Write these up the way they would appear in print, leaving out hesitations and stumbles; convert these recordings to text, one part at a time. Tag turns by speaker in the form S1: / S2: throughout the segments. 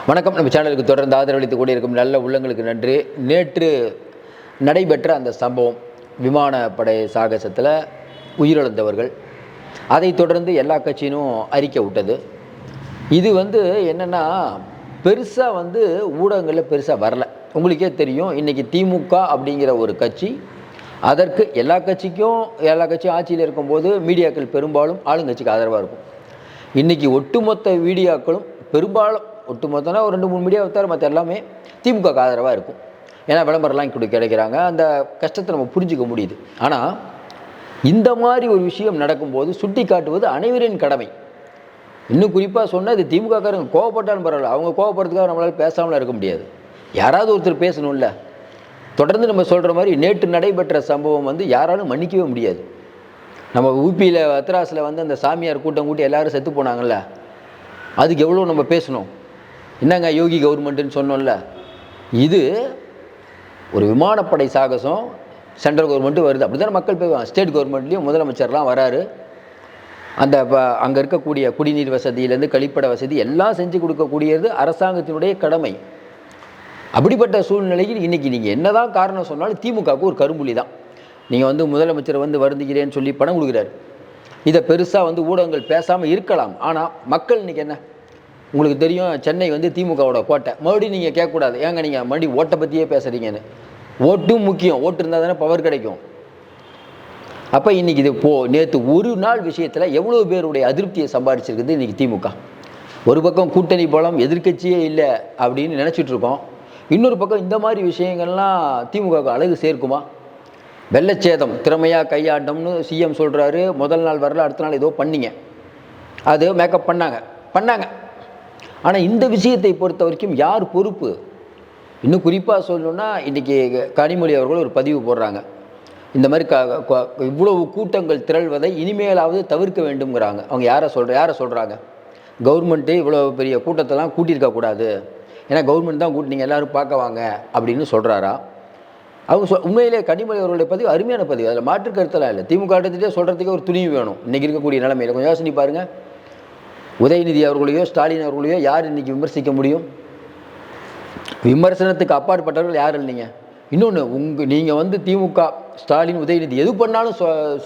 S1: வணக்கம். நம்ம சேனலுக்கு தொடர்ந்து ஆதரவளித்து கூடியிருக்கும் நல்ல உள்ளங்களுக்கு நன்றி. நேற்று நடைபெற்ற அந்த சம்பவம், விமானப்படை சாகசத்தில் உயிரிழந்தவர்கள், அதை தொடர்ந்து எல்லா கட்சியினும் அறிக்கை விட்டது. இது என்னென்னா, பெருசாக ஊடகங்களில் பெருசாக வரல. உங்களுக்கே தெரியும், இன்றைக்கி திமுக அப்படிங்கிற ஒரு கட்சி, அதற்கு எல்லா கட்சியும் ஆட்சியில் இருக்கும்போது மீடியாக்கள் பெரும்பாலும் ஆளுங்கட்சிக்கு ஆதரவாக இருக்கும். இன்றைக்கி ஒட்டுமொத்த மீடியாக்களும் பெரும்பாலும் ஒட்டுமொத்தனா ஒரு 2-3 மீடியா தவிர மற்ற எல்லாமே திமுக ஆதரவாக இருக்கும். ஏன்னா விளம்பரம்லாம் கிடைக்கிறாங்க, அந்த கஷ்டத்தை நம்ம புரிஞ்சிக்க முடியுது. ஆனால் இந்த மாதிரி ஒரு விஷயம் நடக்கும்போது சுட்டி காட்டுவது அனைவரின் கடமை. இன்னும் குறிப்பாக சொன்னால், இது திமுககாரங்க கோவப்பட்டாலும் பரவாயில்ல, அவங்க கோவப்படுறதுக்காக நம்மளால் பேசாமலாம் இருக்க முடியாது. யாராவது ஒருத்தர் பேசணும்ல. தொடர்ந்து நம்ம சொல்கிற மாதிரி நேற்று நடைபெற்ற சம்பவம் யாராலும் மன்னிக்கவே முடியாது. நம்ம ஊபியில் அத்ராஸில் அந்த சாமியார் கூட்டம் கூட்டி எல்லோரும் செத்து போனாங்கல்ல, அதுக்கு எவ்வளோ நம்ம பேசணும். என்னங்க யோகி கவர்மெண்ட்டுன்னு சொன்னோம்ல, இது ஒரு விமானப்படை சாகசம். சென்ட்ரல் கவர்மெண்ட்டு வருது, அப்படி தானே மக்கள் போய்வாங்க. ஸ்டேட் கவர்மெண்ட்லேயும் முதலமைச்சர்லாம் வராரு. அந்த அங்கே இருக்கக்கூடிய குடிநீர் வசதியிலேருந்து கழிப்பட வசதி எல்லாம் செஞ்சு கொடுக்கக்கூடியது அரசாங்கத்தினுடைய கடமை. அப்படிப்பட்ட சூழ்நிலையில் இன்றைக்கி நீங்கள் என்ன தான் காரணம் சொன்னாலும் திமுகவுக்கு ஒரு கரும்புலி தான். நீங்கள் முதலமைச்சர் வருந்துகிறேன்னு சொல்லி பணம் கொடுக்குறாரு. இதை பெருசாக ஊடகங்கள் பேசாமல் இருக்கலாம். ஆனால் மக்கள் இன்றைக்கி என்ன, உங்களுக்கு தெரியும், சென்னை திமுகவோட கோட்டை. மறுபடியும் நீங்கள் கேட்கக்கூடாது, ஏங்க நீங்கள் மறுபடியும் ஓட்டை பற்றியே பேசுகிறீங்கன்னு. ஓட்டும் முக்கியம், ஓட்டு இருந்தால் தானே பவர் கிடைக்கும். அப்போ இன்றைக்கி இது நேற்று ஒரு நாள் விஷயத்தில் எவ்வளோ பேருடைய அதிருப்தியை சம்பாதிச்சிருக்குது இன்றைக்கி திமுக. ஒரு பக்கம் கூட்டணி பலம், எதிர்க்கட்சியே இல்லை அப்படின்னு நினச்சிட்ருக்கோம். இன்னொரு பக்கம் இந்த மாதிரி விஷயங்கள்லாம் திமுகவுக்கு அழகு சேர்க்குமா? வெள்ளச்சேதம் திறமையாக கையாண்டம்னு சிஎம் சொல்கிறாரு. முதல் நாள் வரல, அடுத்த நாள் ஏதோ பண்ணிங்க, அது மேக்கப் பண்ணாங்க. ஆனால் இந்த விஷயத்தை பொறுத்த வரைக்கும் யார் பொறுப்பு? இன்னும் குறிப்பாக சொல்லணுன்னா, இன்றைக்கி கனிமொழி அவர்கள் ஒரு பதிவு போடுறாங்க. இந்த மாதிரி இவ்வளவு கூட்டங்கள் திரள்வதை இனிமேலாவது தவிர்க்க வேண்டும்ங்கிறாங்க. அவங்க யாரை சொல்கிறாங்க? கவர்மெண்ட்டு இவ்வளோ பெரிய கூட்டத்தெல்லாம் கூட்டியிருக்கக்கூடாது, ஏன்னா கவர்மெண்ட் தான் கூட்டினீங்க, எல்லோரும் பார்க்க வாங்க அப்படின்னு சொல்கிறாரா? அவங்க உண்மையிலே கனிமொழி அவர்களுடைய பதிவு அருமையான பதிவு, அதில் மாற்று கருத்தெல்லாம் இல்லை. திமுக கிட்டே சொல்கிறதுக்கே ஒரு துணிவு வேணும் இன்றைக்கி இருக்கக்கூடிய நிலைமையில். கொஞ்சம் யோசனை பாருங்கள். உதயநிதி அவர்களையோ ஸ்டாலின் அவர்களையோ யார் இன்றைக்கி விமர்சிக்க முடியும்? விமர்சனத்துக்கு அப்பாற்பட்டவர்கள் யார் இல்லைங்க. இன்னொன்று, நீங்கள் திமுக ஸ்டாலின் உதயநிதி எது பண்ணாலும்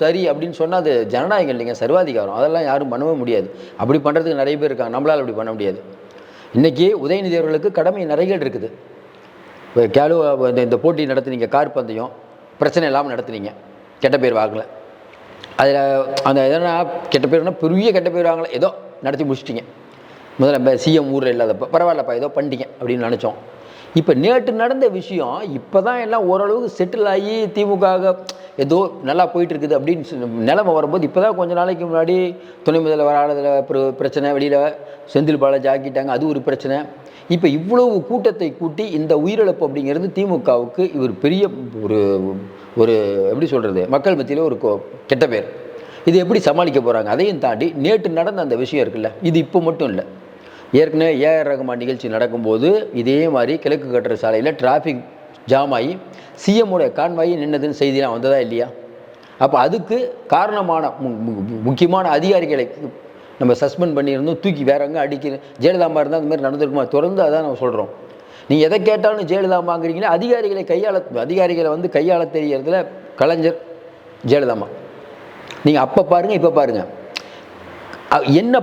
S1: சரி அப்படின்னு சொன்னால் அது ஜனநாயகம் இல்லைங்க, சர்வாதிகாரம். அதெல்லாம் யாரும் பண்ணவே முடியாது. அப்படி பண்ணுறதுக்கு நிறைய பேர் இருக்காங்க, நம்மளால் அப்படி பண்ண முடியாது. இன்றைக்கி உதயநிதி அவர்களுக்கு கடமை நிறைய இருக்குது. இந்த போட்டி நடத்துனீங்க, கார் பந்தயம், பிரச்சனை இல்லாமல் நடத்துனீங்க, கெட்ட பேர் வாங்கலை. அதில் அந்த எதனா கெட்ட பேர்னா பெரிய கெட்ட பேர் வாங்கலை, ஏதோ நடத்தி முடிச்சிட்டிங்க. முதல்ல சிஎம் ஊரில் இல்லாதப்போ பரவாயில்லப்பா ஏதோ பண்ணிட்டீங்க அப்படின்னு நினச்சோம். இப்போ நேற்று நடந்த விஷயம் இப்போ தான் எல்லாம் ஓரளவுக்கு செட்டில் ஆகி திமுக ஏதோ நல்லா போயிட்டுருக்குது அப்படின்னு நிலைமை வரும்போது, இப்போ தான் கொஞ்சம் நாளைக்கு முன்னாடி துணை முதல்வர் ஆனதில் பிரச்சனை, வெளியில் செந்தில் பாலாஜி ஆக்கிட்டாங்க, அது ஒரு பிரச்சனை. இப்போ இவ்வளவு கூட்டத்தை கூட்டி இந்த உயிரிழப்பு அப்படிங்கிறது திமுகவுக்கு இவர் பெரிய ஒரு எப்படி சொல்கிறது, மக்கள் மத்தியில் ஒரு கெட்ட பேர். இது எப்படி சமாளிக்க போகிறாங்க? அதையும் தாண்டி நேற்று நடந்த அந்த விஷயம் இருக்குல்ல, இது இப்போ மட்டும் இல்லை. ஏற்கனவே ஏஆர் ரகுமான் நிகழ்ச்சி நடக்கும்போது இதே மாதிரி கிழக்கு கட்டுற சாலையில் டிராஃபிக் ஜாம் ஆகி சிஎம்முடைய கான்வாயி நின்னதுன்னு செய்திலாம் வந்ததா இல்லையா? அப்போ அதுக்கு காரணமான முக்கியமான அதிகாரிகளை நம்ம சஸ்பெண்ட் பண்ணியிருந்தோம், தூக்கி வேற எங்கே அடிக்கணும். ஜெயலலிதாமா இருந்தால் அந்த மாதிரி நடந்திருக்குமா? தொடர்ந்து அதான் நம்ம சொல்கிறோம். நீங்கள் எதை கேட்டாலும் ஜெயலலிதாமாங்கிறீங்களே, அதிகாரிகளை கையாள தெரியறதுல கலைஞர், ஜெயலலிதாமா. நீங்கள் அப்போ பாருங்கள், இப்போ பாருங்கள் என்ன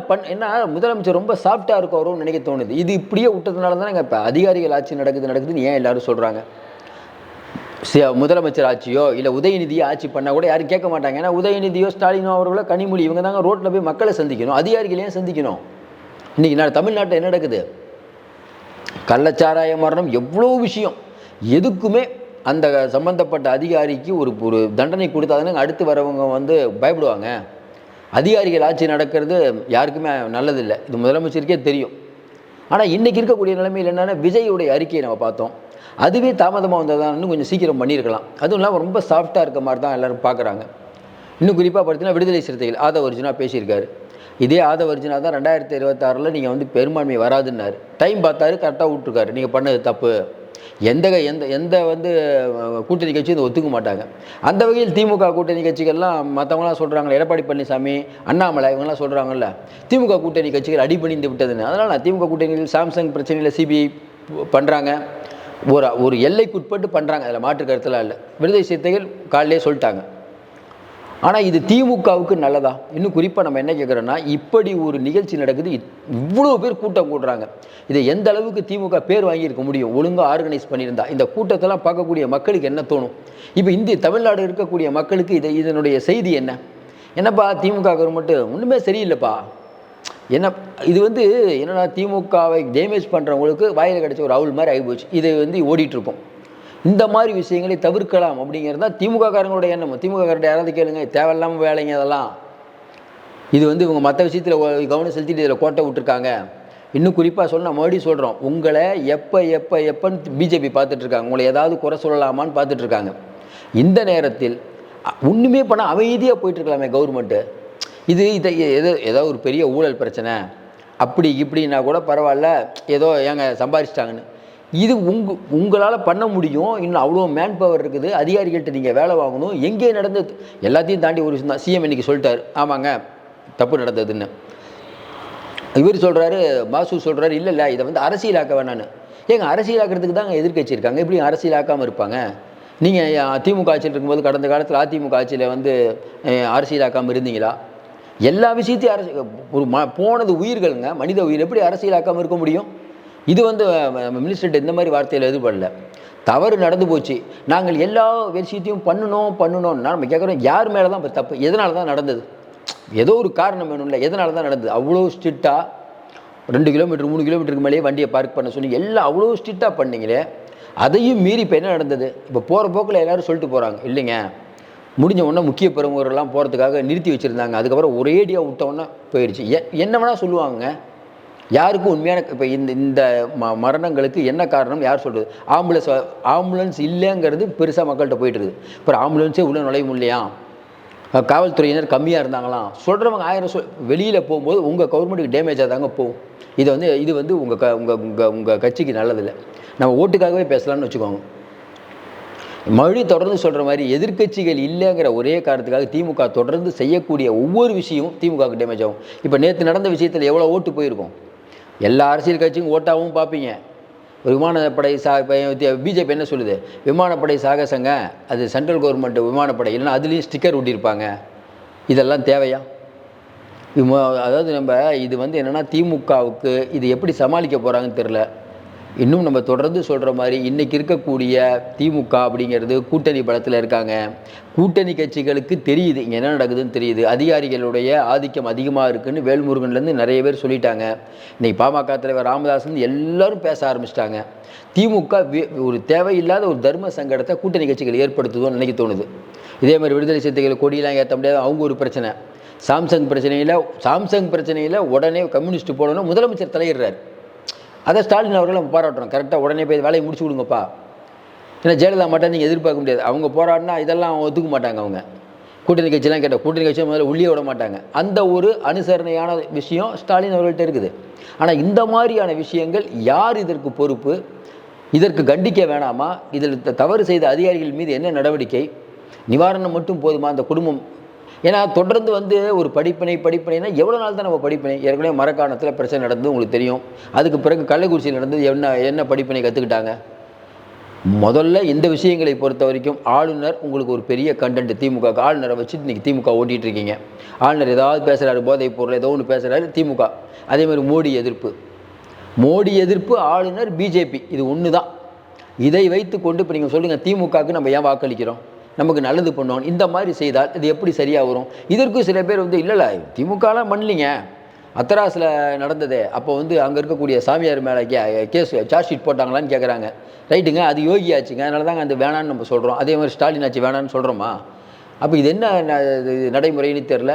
S1: முதலமைச்சர் ரொம்ப சாஃப்டாக இருக்கும் வரும்னு நினைக்க தோணுது. இது இப்படியே விட்டதுனால தானே இப்போ அதிகாரிகள் ஆட்சி நடக்குதுன்னு ஏன் எல்லோரும் சொல்கிறாங்க? முதலமைச்சர் ஆட்சியோ இல்லை உதயநிதியோ ஆட்சி பண்ணால் கூட யாரும் கேட்க மாட்டாங்க. ஏன்னா உதயநிதியோ ஸ்டாலினோ அவர்களோ கனிமொழி இவங்க தாங்க ரோட்டில் போய் மக்களை சந்திக்கணும், அதிகாரிகளையும் சந்திக்கணும். இன்றைக்கி நான் தமிழ்நாட்டில் என்ன நடக்குது? கள்ளச்சாராய மரணம், எவ்வளோ விஷயம். எதுக்குமே அந்த சம்பந்தப்பட்ட அதிகாரிக்கு ஒரு தண்டனை கொடுத்தாதானே அடுத்து வரவங்க பயப்படுவாங்க. அதிகாரிகள் ஆட்சி நடக்கிறது யாருக்குமே நல்லதில்லை, இது முதலமைச்சருக்கே தெரியும். ஆனால் இன்றைக்கி இருக்கக்கூடிய நிலைமையில் என்னென்னா, விஜயுடைய அறிக்கையை நம்ம பார்த்தோம், அதுவே தாமதமாக வந்ததான், இன்னும் கொஞ்சம் சீக்கிரம் பண்ணியிருக்கலாம். அதுவும் இல்லாமல் ரொம்ப சாஃப்டாக இருக்க மாதிரி தான் எல்லோரும் பார்க்குறாங்க. இன்னும் குறிப்பாக பார்த்தீங்கன்னா, விடுதலை சிறுத்தைகள் ஆதவர்ஜுனா பேசியிருக்காரு. இதே ஆதவர்ஜுனா தான் 2026 நீங்கள் பெரும்பான்மை வராதுன்னாரு. டைம் பார்த்தாரு, கரெக்டாக விட்டுருக்காரு, நீங்கள் பண்ணது தப்பு. எந்த எந்த எந்த வந்து கூட்டணி கட்சியும் இதை ஒத்துக்க மாட்டாங்க. அந்த வகையில் திமுக கூட்டணி கட்சிகள்லாம் மற்றவங்களாம் சொல்கிறாங்களே, எடப்பாடி பழனிசாமி, அண்ணாமலை இவங்கெல்லாம் சொல்கிறாங்கல்ல, திமுக கூட்டணி கட்சிகள் அடிபணிந்து விட்டதுன்னு. அதனால் திமுக கூட்டணியில் சாம்சங் பிரச்சனையில் சிபிஐ பண்ணுறாங்க, ஒரு எல்லைக்குட்பட்டு பண்ணுறாங்க, அதில் மாற்று கருத்துலாம் இல்லை. விடுதலை சிறுத்தைகள் காலையிலே சொல்லிட்டாங்க. ஆனால் இது திமுகவுக்கு நல்லதா? இன்னும் குறிப்பாக நம்ம என்ன கேட்குறோன்னா, இப்படி ஒரு நிகழ்ச்சி நடக்குது, இவ்வளோ பேர் கூட்டம் கூடுறாங்க, இதை எந்த அளவுக்கு திமுக பேர் வாங்கியிருக்க முடியும் ஒழுங்காக ஆர்கனைஸ் பண்ணியிருந்தா? இந்த கூட்டத்தெல்லாம் பார்க்கக்கூடிய மக்களுக்கு என்ன தோணும்? இப்போ இந்திய தமிழ்நாடு இருக்கக்கூடிய மக்களுக்கு இதனுடைய செய்தி என்ன? என்னப்பா திமுக கவர்மெண்ட்டு ஒன்றுமே சரியில்லைப்பா, என்ன இது வந்து என்னன்னா திமுகவை டேமேஜ் பண்ணுறவங்களுக்கு வாயில் கிடச்ச ஒரு அவுள் மாதிரி ஆகிப்போச்சு. இது வந்து ஓடிட்டுருக்கும். இந்த மாதிரி விஷயங்களை தவிர்க்கலாம் அப்படிங்கிறது தான் திமுக காரங்களோட எண்ணம். திமுக காரங்க யாராவது கேளுங்க, தேவையில்லாமல் வேலைங்க அதெல்லாம். இது வந்து இவங்க மற்ற விஷயத்தில் கவனம் செலுத்திட்டு இதில் கோட்டை விட்டுருக்காங்க. இன்னும் குறிப்பாக சொன்னால் மறுபடியும் சொல்கிறோம், உங்களை எப்போன்னு பிஜேபி பார்த்துட்ருக்காங்க, உங்களை ஏதாவது குறை சொல்லலாமான்னு பார்த்துட்ருக்காங்க. இந்த நேரத்தில் ஒன்றுமே பண்ண அமைதியாக போயிட்டுருக்கலாமே கவர்மெண்ட்டு. இதை ஏதோ ஒரு பெரிய ஊழல் பிரச்சனை அப்படி இப்படின்னா கூட பரவாயில்ல, ஏதோ ஏங்க சம்பாதிச்சிட்டாங்கன்னு. இது உங்களால் பண்ண முடியும். இன்னும் அவ்வளோ மேன் பவர் இருக்குது, அதிகாரிகள்கிட்ட நீங்கள் வேலை வாங்கணும். எங்கே நடந்தது எல்லாத்தையும் தாண்டி ஒரு விஷயம் தான். சிஎம் இன்றைக்கி சொல்லிட்டார், ஆமாங்க தப்பு நடந்ததுன்னு. இவர் சொல்கிறாரு, மாசு சொல்கிறாரு, இல்லை இதை வந்து அரசியலாக்க வேணான்னு. ஏங்க அரசியலாக்கிறதுக்கு தாங்க எதிர்கட்சி இருக்காங்க, எப்படி அரசியலாக்காமல் இருப்பாங்க? நீங்கள் திமுக ஆட்சியில் இருக்கும்போது கடந்த காலத்தில் அதிமுக ஆட்சியில் வந்து அரசியலாக்காமல் இருந்தீங்களா? எல்லா விஷயத்தையும் ஒரு போனது உயிர்களுங்க, மனித உயிர், எப்படி அரசியலாக்காமல் இருக்க முடியும்? இது வந்து மினிஸ்டர்கிட்ட இந்த மாதிரி வார்த்தையில் எதிர்படல. தவறு நடந்து போச்சு, நாங்கள் எல்லா விஷயத்தையும் பண்ணணும்னா நம்ம கேட்குறோம், யார் மேலே தான் இப்போ தப்பு? எதனால தான் நடந்தது? ஏதோ ஒரு காரணம் வேணும்ல, எதனால தான் நடந்தது? அவ்வளோ ஸ்ட்ரிக்டாக 2 கிலோமீட்டர் 3 கிலோமீட்டருக்கு மேலேயே வண்டியை பார்க் பண்ண சொல்லி எல்லாம் அவ்வளோ ஸ்ட்ரிக்டாக பண்ணீங்களே, அதையும் மீறி இப்போ என்ன நடந்தது? இப்போ போகிற போக்கில் எல்லோரும் சொல்லிட்டு போகிறாங்க, இல்லைங்க முடிஞ்ச உடனே முக்கிய பிரமுகர்கள்லாம் போகிறதுக்காக நிறுத்தி வச்சுருந்தாங்க, அதுக்கப்புறம் ஒரேடியாக விட்டவுடனே போயிடுச்சு. என்ன வேணால் சொல்லுவாங்க, யாருக்கும் உண்மையான இப்போ இந்த மரணங்களுக்கு என்ன காரணம் யார் சொல்கிறது? ஆம்புலன்ஸ் இல்லைங்கிறது பெருசாக மக்கள்கிட்ட போயிட்டுருக்குது. இப்போ ஆம்புலன்ஸே உள்ளே நுழைய முடியலையா, காவல்துறையினர் கம்மியாக இருந்தாங்களாம் சொல்கிறவங்க 1000 வெளியில் போகும்போது உங்கள் கவர்மெண்ட்டுக்கு டேமேஜாக தாங்க போகும். இது வந்து உங்கள் கட்சிக்கு நல்லதில்லை. நம்ம ஓட்டுக்காகவே பேசலாம்னு வச்சுக்கோங்க. மறுபடியும் தொடர்ந்து சொல்கிற மாதிரி எதிர்கட்சிகள் இல்லைங்கிற ஒரே காரணத்துக்காக திமுக தொடர்ந்து செய்யக்கூடிய ஒவ்வொரு விஷயமும் திமுகவுக்கு டேமேஜ் ஆகும். இப்போ நேற்று நடந்த விஷயத்தில் எவ்வளோ ஓட்டு போயிருக்கும்? எல்லா அரசியல் கட்சியும் ஓட்டாகவும் பார்ப்பீங்க. ஒரு விமானப்படை பிஜேபி என்ன சொல்லுது, விமானப்படை சாகசங்க, அது சென்ட்ரல் கவர்மெண்ட் விமானப்படை, இல்லைன்னா அதுலேயும் ஸ்டிக்கர் ஒட்டியிருப்பாங்க. இதெல்லாம் தேவையா? அதாவது இது வந்து என்னென்னா திமுகவுக்கு இது எப்படி சமாளிக்க போகிறாங்கன்னு தெரில. இன்னும் நம்ம தொடர்ந்து சொல்கிற மாதிரி இன்றைக்கி இருக்கக்கூடிய திமுக அப்படிங்கிறது கூட்டணி பலத்தில் இருக்காங்க. கூட்டணி கட்சிகளுக்கு தெரியுது இங்கே என்ன நடக்குதுன்னு தெரியுது. அதிகாரிகளுடைய ஆதிக்கம் அதிகமாக இருக்குதுன்னு வேல்முருகன்லேருந்து நிறைய பேர் சொல்லிட்டாங்க. இன்றைக்கி பாமக தலைவர் ராமதாஸ் எல்லாரும் பேச ஆரம்பிச்சிட்டாங்க. திமுக ஒரு தேவையில்லாத ஒரு தர்ம சங்கடத்தை கூட்டணி கட்சிகள் ஏற்படுத்துதோன்னு நினைக்க தோணுது. இதே மாதிரி விடுதலை சிறுத்தைகள் கொடியெல்லாம் ஏற்ற முடியாது, அவங்க ஒரு பிரச்சனை. சாம்சங் பிரச்சனையில் உடனே கம்யூனிஸ்ட் போடணும், முதலமைச்சர் தலையிடுறார். அதை ஸ்டாலின் அவர்கள் நம்ம பாராட்டுறோம், கரெக்டாக உடனே போய் வேலையை முடிச்சு விடுங்கப்பா. ஏன்னா ஜெயலலிதா மட்டும் நீங்கள் எதிர்பார்க்க முடியாது, அவங்க போராடினா இதெல்லாம் ஒத்துக்க மாட்டாங்க. அவங்க கூட்டணி கட்சியெலாம் கேட்டால் கூட்டணி கட்சியை முதல்ல உள்ளே விட மாட்டாங்க. அந்த ஒரு அனுசரணையான விஷயம் ஸ்டாலின் அவர்கள்ட்ட இருக்குது. ஆனால் இந்த மாதிரியான விஷயங்கள் யார் இதற்கு பொறுப்பு? இதற்கு கண்டிக்க வேணாமா? இதில் தவறு செய்த அதிகாரிகள் மீது என்ன நடவடிக்கை? நிவாரணம் மட்டும் போதுமா அந்த குடும்பம்? ஏன்னா தொடர்ந்து வந்து ஒரு படிப்பினைனா எவ்வளோ நாள் தான் நம்ம படிப்பினை? ஏற்கனவே மரக்காணத்தில் பிரச்சனை நடந்தது உங்களுக்கு தெரியும். அதுக்கு பிறகு கள்ளக்குறிச்சியில் நடந்தது. என்ன படிப்பினை கற்றுக்கிட்டாங்க? முதல்ல இந்த விஷயங்களை பொறுத்த வரைக்கும் ஆளுநர் உங்களுக்கு ஒரு பெரிய கண்டென்ட். திமுக ஆளுநரை வச்சுட்டு இன்றைக்கி திமுக ஓட்டிகிட்டு இருக்கீங்க. ஆளுநர் ஏதாவது பேசுகிறாரு, போதைப் பொருள் ஏதோ ஒன்று பேசுகிறாரு, திமுக. அதேமாதிரி மோடி எதிர்ப்பு ஆளுநர் பிஜேபி, இது ஒன்று தான். இதை வைத்து கொண்டு இப்போ நீங்கள் சொல்லுங்கள், திமுகவுக்கு நம்ம ஏன் வாக்களிக்கிறோம், நமக்கு நல்லது பண்ணுவோம், இந்த மாதிரி செய்தால் இது எப்படி சரியாக வரும்? இதற்கும் சில பேர் வந்து இல்லை திமுகலாம் பண்ணலிங்க, அத்தராசில் நடந்ததே, அப்போ வந்து அங்கே இருக்கக்கூடிய சாமியார் மேலே கேஸ் சார்ஜ் ஷீட் போட்டாங்களான்னு கேட்குறாங்க. ரைட்டுங்க, அது யோகி ஆச்சுங்க, அதனால தாங்க அந்த வேணான்னு நம்ம சொல்கிறோம். அதே மாதிரி ஸ்டாலின் ஆச்சு வேணான்னு சொல்கிறோமா? அப்போ இது என்ன நடைமுறைன்னு தெரில.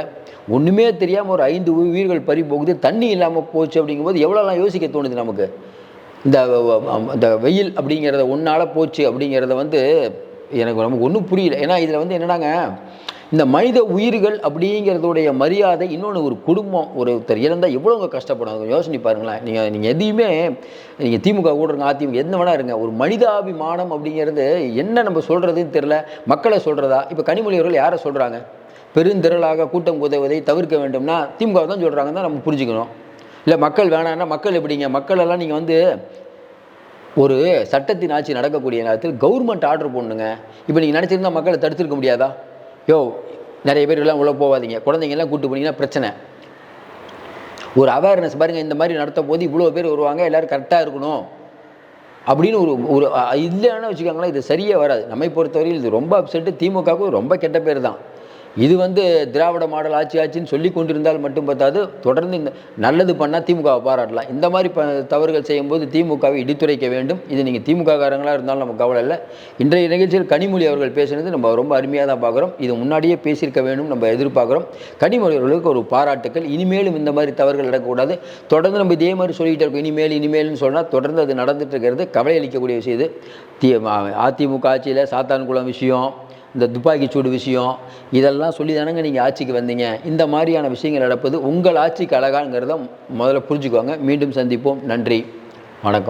S1: ஒன்றுமே தெரியாமல் ஒரு 5 உயிர்கள் பறி போகுது, தண்ணி இல்லாமல் போச்சு. அப்படிங்கும்போது எவ்வளோலாம் யோசிக்க தோணுது நமக்கு. இந்த வெயில் அப்படிங்கிறத ஒன்றால் போச்சு அப்படிங்கிறத வந்து நமக்கு ஒன்றும் புரியல. ஏன்னா இதில் வந்து என்னடாங்க, இந்த மனித உயிர்கள் அப்படிங்கிறதுடைய மரியாதை, இன்னொன்று ஒரு குடும்பம் ஒருத்தர் இறந்தால் எவ்வளோங்க கஷ்டப்படும் யோசனை பாருங்களேன். நீங்கள் எதையுமே நீங்கள் திமுக கூட இருங்க, அதிமுக என்ன வேணா இருங்க, ஒரு மனிதாபிமானம் அப்படிங்கிறது என்ன நம்ம சொல்கிறதுன்னு தெரில. மக்களை சொல்கிறதா? இப்போ கனிமொழி அவர்கள் யாரை சொல்கிறாங்க? பெருந்திரளாக கூட்டம் உதவுவதை தவிர்க்க வேண்டும்னா திமுக தான் சொல்கிறாங்க தான் நம்ம புரிஞ்சுக்கணும். இல்லை மக்கள் வேணான்னா மக்கள் எப்படிங்க? மக்களெல்லாம் நீங்கள் வந்து ஒரு சட்டத்தின் ஆட்சி நடக்கக்கூடிய நேரத்தில் கவர்மெண்ட் ஆர்டர் போடணுங்க. இப்போ நீங்கள் நினச்சிருந்தா மக்களை தடுத்துருக்க முடியாதா? நிறைய பேர் எல்லாம் உள்ளே போகாதீங்க, குழந்தைங்கெல்லாம் கூப்பிட்டு போனீங்கன்னா பிரச்சனை. ஒரு அவேர்னஸ் பாருங்கள், இந்த மாதிரி நடத்தும் போது இவ்வளோ பேர் வருவாங்க, எல்லோரும் கரெக்டாக இருக்கணும் அப்படின்னு ஒரு இல்லைன்னு வச்சுக்கோங்களேன். இது சரியாக வராது. நம்மை பொறுத்தவரையில் இது ரொம்ப அப்செட்டு. திமுகவுக்கு ரொம்ப கெட்ட பேர் தான். இது வந்து திராவிட மாடல் ஆட்சின்னு சொல்லி கொண்டிருந்தால் மட்டும் பார்த்தாது, தொடர்ந்து இந்த நல்லது பண்ணால் திமுகவை பாராட்டலாம். இந்த மாதிரி தவறுகள் செய்யும்போது திமுகவை இடித்துரைக்க வேண்டும். இது நீங்கள் திமுக காரங்களாக இருந்தாலும் நமக்கு கவலை இல்லை. இன்றைய நிகழ்ச்சியில் கனிமொழி அவர்கள் பேசுனது நம்ம ரொம்ப அருமையாக தான் பார்க்குறோம். இது முன்னாடியே பேசியிருக்க வேண்டும் நம்ம எதிர்பார்க்குறோம். கனிமொழி அவர்களுக்கு ஒரு பாராட்டுக்கள். இனிமேலும் இந்த மாதிரி தவறுகள் நடக்கக்கூடாது. தொடர்ந்து நம்ம இதே மாதிரி சொல்லிகிட்டே இருக்கோம். இனிமேல்னு சொன்னால் தொடர்ந்து அது நடந்துட்டு இருக்கிறது கவலை அளிக்கக்கூடிய விஷயம். இது அதிமுக ஆட்சியில் சாத்தான்குளம் விஷயம், இந்த துப்பாக்கி சூடு விஷயம், இதெல்லாம் சொல்லி தானங்க நீங்கள் ஆட்சிக்கு வந்தீங்க. இந்த மாதிரியான விஷயங்கள் நடப்பது உங்கள் ஆட்சிக்கு அழகாங்கிறத முதல்ல புரிஞ்சுக்குவாங்க. மீண்டும் சந்திப்போம். நன்றி, வணக்கம்.